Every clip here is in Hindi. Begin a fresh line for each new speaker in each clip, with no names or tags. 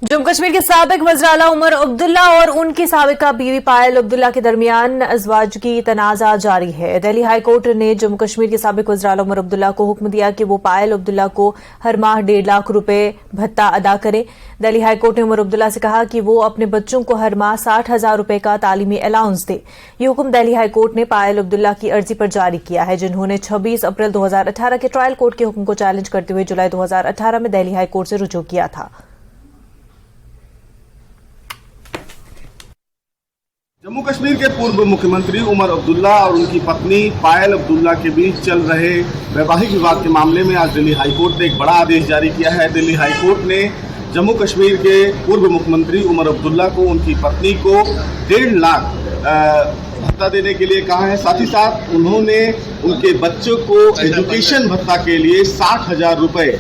जम्मू कश्मीर के साबिक वज़ीर-ए-आला उमर अब्दुल्ला और उनकी साबिका बीवी पायल अब्दुल्ला के दरमियान अज़वाजी तनाज़ा जारी है। दिल्ली हाई कोर्ट ने जम्मू कश्मीर के साबिक वज़ीर-ए-आला उमर अब्दुल्ला को हुक्म दिया कि वो पायल अब्दुल्ला को हर माह 1.5 लाख रुपए भत्ता अदा करें। दिल्ली हाई कोर्ट ने उमर अब्दुल्ला से कहा कि वो अपने बच्चों को हर माह 60,000 रुपए का तालीमी अलाउंस दे। ये हुक्म दिल्ली हाई कोर्ट ने पायल अब्दुल्ला की अर्जी पर जारी किया है, जिन्होंने 26 अप्रैल 2018 के ट्रायल कोर्ट के हुक्म को चैलेंज करते हुए जुलाई 2018 में दिल्ली हाई कोर्ट से रुजू किया था।
जम्मू कश्मीर के पूर्व मुख्यमंत्री उमर अब्दुल्ला और उनकी पत्नी पायल अब्दुल्ला के बीच चल रहे वैवाहिक विवाद के मामले में आज दिल्ली हाईकोर्ट ने एक बड़ा आदेश जारी किया है। दिल्ली हाईकोर्ट ने जम्मू कश्मीर के पूर्व मुख्यमंत्री उमर अब्दुल्ला को उनकी पत्नी को 1.5 लाख भत्ता देने के लिए कहा है। साथ ही साथ उन्होंने उनके बच्चों को एजुकेशन भत्ता के लिए 60,000 रुपए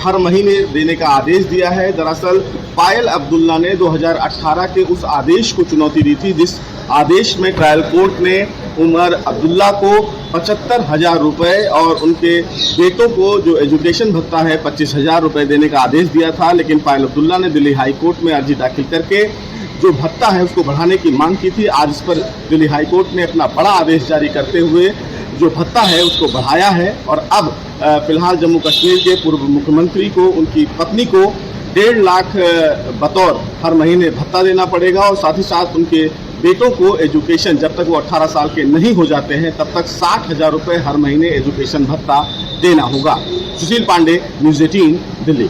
हर महीने देने का आदेश दिया है। दरअसल पायल अब्दुल्ला ने 2018 के उस आदेश को चुनौती दी थी, जिस आदेश में ट्रायल कोर्ट ने उमर अब्दुल्ला को 75,000 रुपए और उनके बेटों को जो एजुकेशन भत्ता है 25,000 रुपए देने का आदेश दिया था। लेकिन पायल अब्दुल्ला ने दिल्ली हाई कोर्ट में अर्जी दाखिल करके जो भत्ता है उसको बढ़ाने की मांग की थी। आज इस पर दिल्ली हाई कोर्ट ने अपना बड़ा आदेश जारी करते हुए जो भत्ता है उसको बढ़ाया है और अब फिलहाल जम्मू कश्मीर के पूर्व मुख्यमंत्री को उनकी पत्नी को 1.5 लाख बतौर हर महीने भत्ता देना पड़ेगा और साथ ही साथ उनके बेटों को एजुकेशन, जब तक वो 18 साल के नहीं हो जाते हैं तब तक 60,000 रुपए हर महीने एजुकेशन भत्ता देना होगा। सुशील पांडे, न्यूज़ 18, दिल्ली।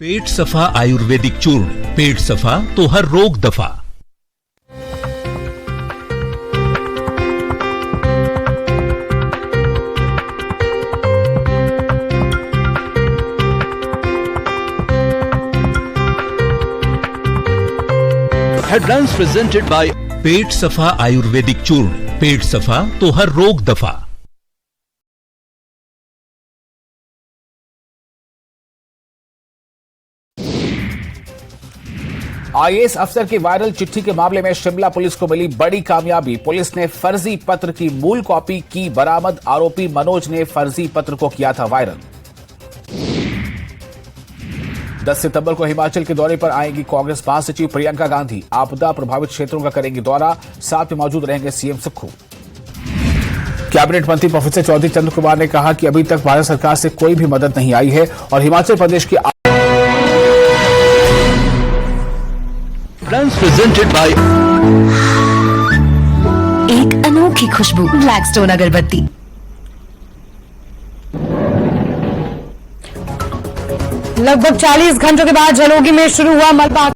पेट सफा आयुर्वेदिक चूर्ण, पेट सफा तो हर रोग दफा। Headlines presented by पेट सफा आयुर्वेदिक चूर्ण, पेट सफा तो हर रोग दफा।
आईएएस अफसर की वायरल चिट्ठी के मामले में शिमला पुलिस को मिली बड़ी कामयाबी। पुलिस ने फर्जी पत्र की मूल कॉपी की बरामद। आरोपी मनोज ने फर्जी पत्र को किया था वायरल। 10 सितंबर को हिमाचल के दौरे पर आएंगी कांग्रेस महासचिव प्रियंका गांधी। आपदा प्रभावित क्षेत्रों का करेंगे दौरा, साथ में मौजूद रहेंगे सीएम सुक्खू। कैबिनेट मंत्री प्रोफेसर चौधरी चंद्र कुमार ने कहा कि अभी तक भारत सरकार से कोई भी मदद नहीं आई है और हिमाचल प्रदेश की
प्रेजेंटेड बाय
एक अनोखी खुशबू ब्लैकस्टोन अगरबत्ती।
लगभग 40 घंटों के बाद जलोगी में शुरू हुआ मलबा